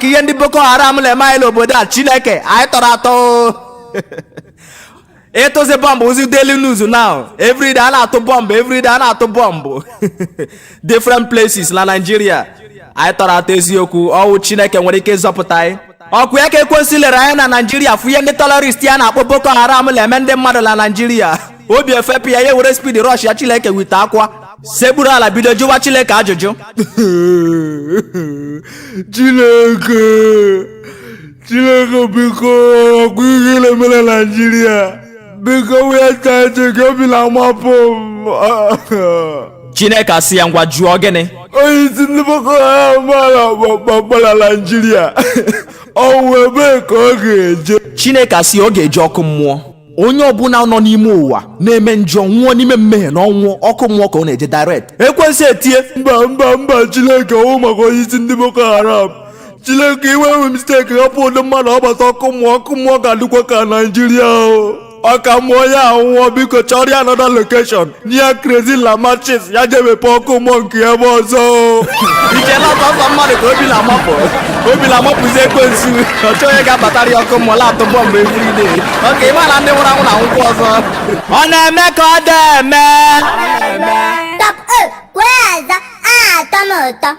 Kiye ndị Boko Haram le-eme n'obodo a Chineke anyị tọrọ atọ. Etozi bomb ozi daily news now. Every day a na-atụ bomb, every day a na-atụ bomb. Different places na Nigeria. Anyị tọrọ atọ eziokwu, ọwụ Chineke nwere ike ịzọpụta anyị. Ọkụ ya ka ekwensu lere anyị na Nigeria fụ ihe ndị terrorist ya na-akpọ Boko Haram le-eme ndị mmadụ na Nigeria. Obi efepi ya were speed rush ya Chineke wite akwa. Seburu ala bido jụwa Chineke ajụjụ. Chineke biko ọkụ ihe na-eme na Nigeria. Biko wee taje ka obi na-amapụ m. Chineke asị ya ngwa jụọ gịnị? Onye isi ndị Boko Haram gbara na Nigeria. Ọwụ ebe ka ọ ga-eje. Chineke asị ọ ga-eje ọkụ mmụọ. Onye ọbụla nọ n'ime ụwa na-eme njọ nwụọ n'ime mmehie na ọnwụ ọkụ mmụọ ka ọ na-eje direct. Ekwensu etie mba Chineke ọwụ maka onye isi ndị Boko Haram. Chineke iwe mistake hapụ ụdị mmadụ ọbata ọkụ mmụọ ga-adịkwa ka Nigeria. Ọka mmụọ ya anwụọ biko chọrọ ya another location near Crazy Lamachis ya je mepe ọkụ mmụọ nke ebe ọzọ. Ichela ọtọ mmadụ ka obi na-amapụzi ekwensu. Ọ chọghị ga-abatara ya ọkụ mmụọ la-atụ bọmbụ everyday. Ọka ịma na ndị nwụrụ anwụ na nkwụ ọzọ. Ọ na-eme ka ọ dị eme. Top 1 kweza atọ m ụtọ.